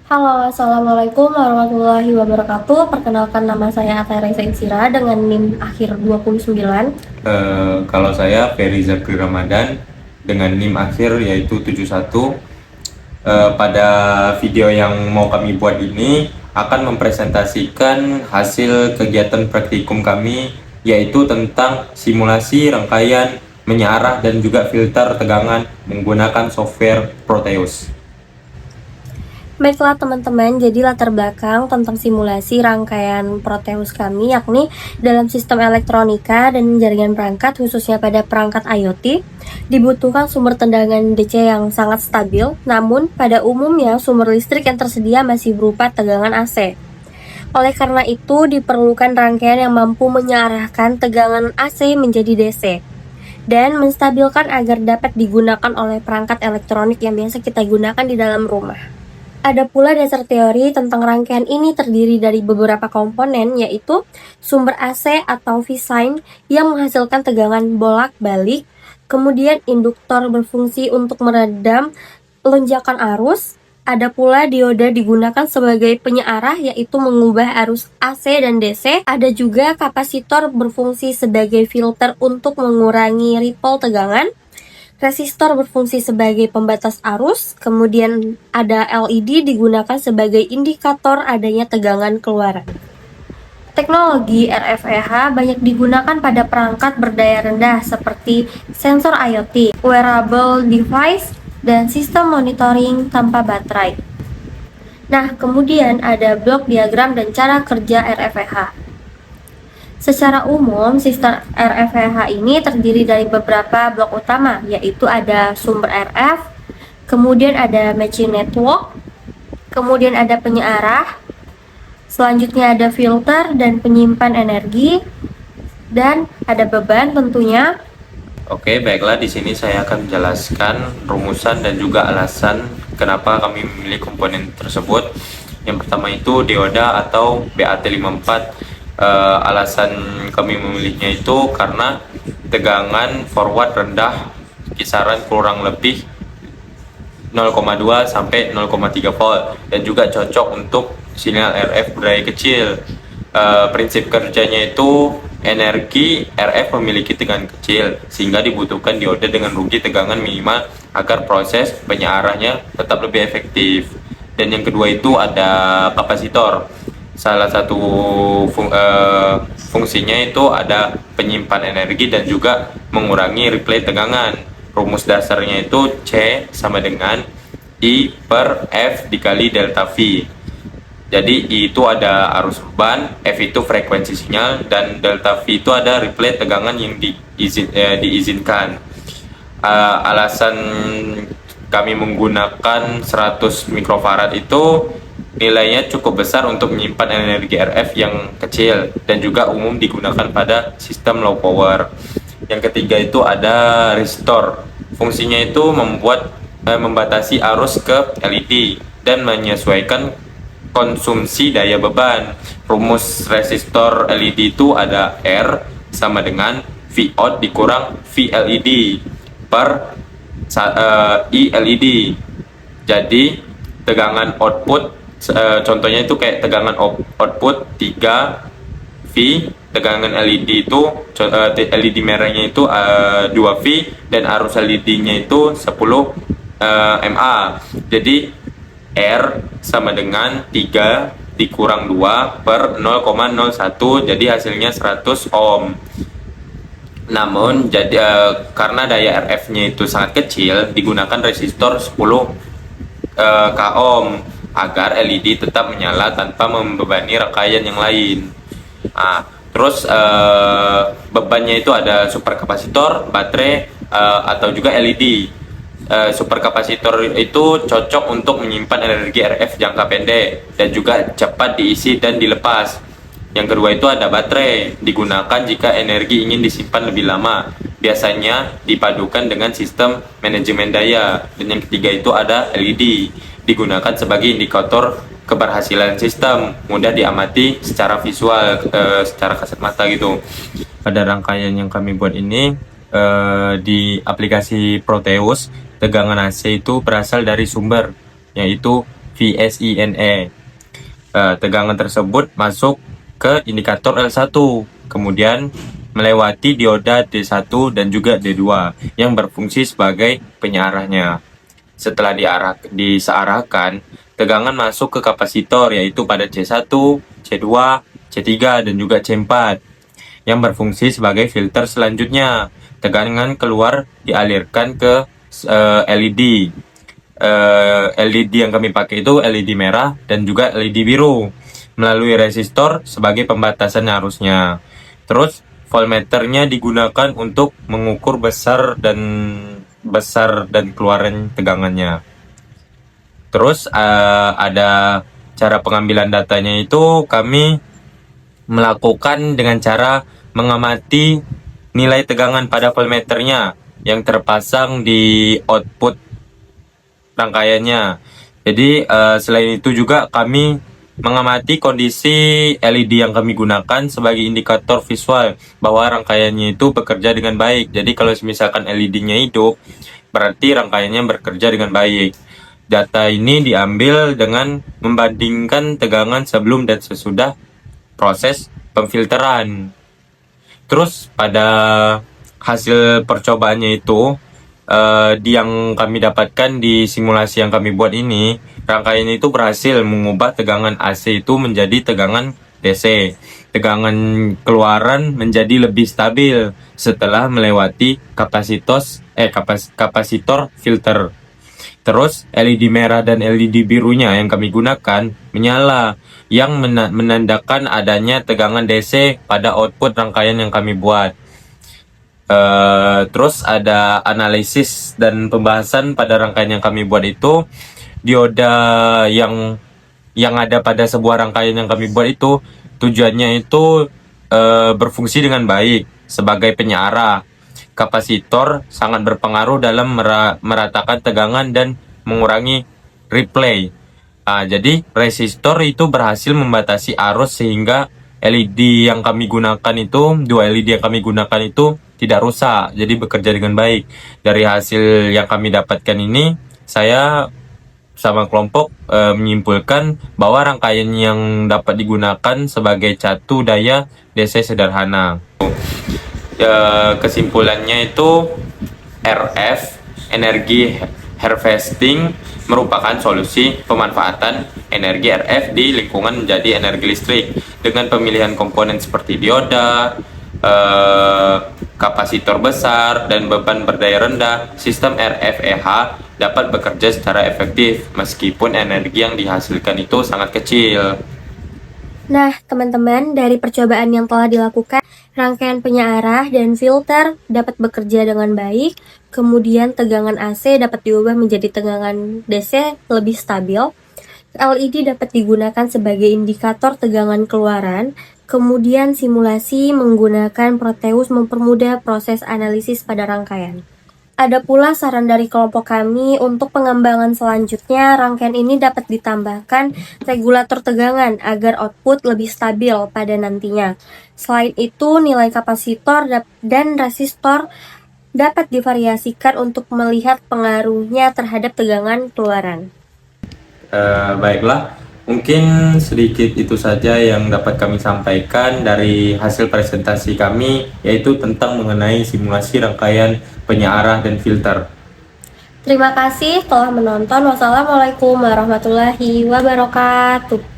Halo, Assalamualaikum warahmatullahi wabarakatuh. Perkenalkan, nama saya Atay Raisa Insira dengan NIM akhir 29. Kalau saya Ferry Zakri Ramadan dengan NIM akhir yaitu 71. Pada video yang mau kami buat ini akan mempresentasikan hasil kegiatan praktikum kami, yaitu tentang simulasi rangkaian menyalah dan juga filter tegangan menggunakan software Proteus. Baiklah teman-teman, jadi latar belakang tentang simulasi rangkaian Proteus kami yakni dalam sistem elektronika dan jaringan perangkat, khususnya pada perangkat IoT, dibutuhkan sumber tegangan DC yang sangat stabil, namun pada umumnya sumber listrik yang tersedia masih berupa tegangan AC. Oleh karena itu, diperlukan rangkaian yang mampu mengarahkan tegangan AC menjadi DC dan menstabilkan agar dapat digunakan oleh perangkat elektronik yang biasa kita gunakan di dalam rumah. Ada pula dasar teori tentang rangkaian ini terdiri dari beberapa komponen, yaitu sumber AC atau V-sine yang menghasilkan tegangan bolak-balik, kemudian induktor berfungsi untuk meredam lonjakan arus, ada pula dioda digunakan sebagai penyearah yaitu mengubah arus AC dan DC, ada juga kapasitor berfungsi sebagai filter untuk mengurangi ripple tegangan, resistor berfungsi sebagai pembatas arus, kemudian ada LED digunakan sebagai indikator adanya tegangan keluaran. Teknologi RFEH banyak digunakan pada perangkat berdaya rendah seperti sensor IoT, wearable device, dan sistem monitoring tanpa baterai. Nah, kemudian ada blok diagram dan cara kerja RFEH. Secara umum, sistem RFEH ini terdiri dari beberapa blok utama, yaitu ada sumber RF, kemudian ada matching network, kemudian ada penyearah, selanjutnya ada filter dan penyimpan energi, dan ada beban tentunya. Oke, baiklah, di sini saya akan menjelaskan rumusan dan juga alasan kenapa kami memilih komponen tersebut. Yang pertama itu dioda atau BAT54. Alasan kami memilihnya itu karena tegangan forward rendah, kisaran kurang lebih 0,2 sampai 0,3 volt, dan juga cocok untuk sinyal RF berdaya kecil. Prinsip kerjanya itu energi RF memiliki tegangan kecil sehingga dibutuhkan dioda dengan rugi tegangan minimal agar proses penyearahnya tetap lebih efektif. Dan yang kedua itu ada kapasitor. Salah satu fungsinya itu ada penyimpan energi dan juga mengurangi replay tegangan. Rumus dasarnya itu C sama dengan I per F dikali delta V. Jadi I itu ada arus beban, F itu frekuensi sinyal, dan delta V itu ada replay tegangan yang diizinkan. Alasan kami menggunakan 100 mikrofarad itu nilainya cukup besar untuk menyimpan energi RF yang kecil dan juga umum digunakan pada sistem low power. Yang ketiga itu ada resistor. Fungsinya itu membatasi arus ke LED dan menyesuaikan konsumsi daya beban. Rumus resistor LED itu ada R sama dengan V out dikurang V LED per I LED. Jadi tegangan output, contohnya itu kayak tegangan output 3 V, tegangan LED itu LED merahnya itu 2 V, dan arus LED-nya itu 10 mA. Jadi R sama dengan 3 dikurang 2 per 0,01, jadi hasilnya 100 ohm. Namun karena daya RF-nya itu sangat kecil, digunakan resistor 10 k ohm agar LED tetap menyala tanpa membebani rangkaian yang lain. Terus bebannya itu ada superkapasitor, baterai, atau juga LED. Superkapasitor itu cocok untuk menyimpan energi RF jangka pendek dan juga cepat diisi dan dilepas. Yang kedua itu ada baterai, digunakan jika energi ingin disimpan lebih lama. Biasanya dipadukan dengan sistem manajemen daya. Dan yang ketiga itu ada LED, digunakan sebagai indikator keberhasilan sistem, mudah diamati secara visual, secara kasat mata gitu. Pada rangkaian yang kami buat ini, di aplikasi Proteus, tegangan AC itu berasal dari sumber, yaitu VSINE. Tegangan tersebut masuk ke indikator L1, kemudian melewati dioda D1 dan juga D2 yang berfungsi sebagai penyarahnya. Setelah disearahkan, tegangan masuk ke kapasitor yaitu pada C1, C2, C3, dan juga C4 yang berfungsi sebagai filter selanjutnya. Tegangan keluar dialirkan ke LED. LED yang kami pakai itu LED merah dan juga LED biru melalui resistor sebagai pembatasan arusnya. Terus voltmeternya digunakan untuk mengukur besar dan keluaran tegangannya. Terus ada cara pengambilan datanya itu kami melakukan dengan cara mengamati nilai tegangan pada voltmeternya yang terpasang di output rangkaiannya. Jadi selain itu juga kami mengamati kondisi LED yang kami gunakan sebagai indikator visual bahwa rangkaiannya itu bekerja dengan baik. Jadi kalau misalkan LED-nya hidup, berarti rangkaiannya bekerja dengan baik. Data ini diambil dengan membandingkan tegangan sebelum dan sesudah proses pemfilteran. Terus pada hasil percobaannya itu yang kami dapatkan di simulasi yang kami buat ini, rangkaian itu berhasil mengubah tegangan AC itu menjadi tegangan DC. Tegangan keluaran menjadi lebih stabil setelah melewati kapasitor filter. Terus LED merah dan LED birunya yang kami gunakan menyala, yang menandakan adanya tegangan DC pada output rangkaian yang kami buat. Terus ada analisis dan pembahasan pada rangkaian yang kami buat itu. Dioda yang ada pada sebuah rangkaian yang kami buat itu tujuannya itu berfungsi dengan baik sebagai penyarah. Kapasitor sangat berpengaruh dalam meratakan tegangan dan mengurangi replay. Jadi resistor itu berhasil membatasi arus sehingga LED yang kami gunakan itu, dua LED yang kami gunakan itu tidak rusak, jadi bekerja dengan baik. Dari hasil yang kami dapatkan ini, saya sama kelompok menyimpulkan bahwa rangkaian yang dapat digunakan sebagai catu daya DC sederhana. Kesimpulannya itu RF, energi harvesting, merupakan solusi pemanfaatan energi RF di lingkungan menjadi energi listrik dengan pemilihan komponen seperti dioda, kapasitor besar, dan beban berdaya rendah. Sistem RFEH dapat bekerja secara efektif meskipun energi yang dihasilkan itu sangat kecil. Nah, teman-teman, dari percobaan yang telah dilakukan, rangkaian penyarah dan filter dapat bekerja dengan baik, kemudian tegangan AC dapat diubah menjadi tegangan DC lebih stabil, LED dapat digunakan sebagai indikator tegangan keluaran, kemudian simulasi menggunakan Proteus mempermudah proses analisis pada rangkaian. Ada pula saran dari kelompok kami untuk pengembangan selanjutnya, rangkaian ini dapat ditambahkan regulator tegangan agar output lebih stabil pada nantinya. Selain itu, nilai kapasitor dan resistor dapat divariasikan untuk melihat pengaruhnya terhadap tegangan keluaran. Baiklah, mungkin sedikit itu saja yang dapat kami sampaikan dari hasil presentasi kami, yaitu tentang mengenai simulasi rangkaian penyarah dan filter. Terima kasih telah menonton. Wassalamualaikum warahmatullahi wabarakatuh.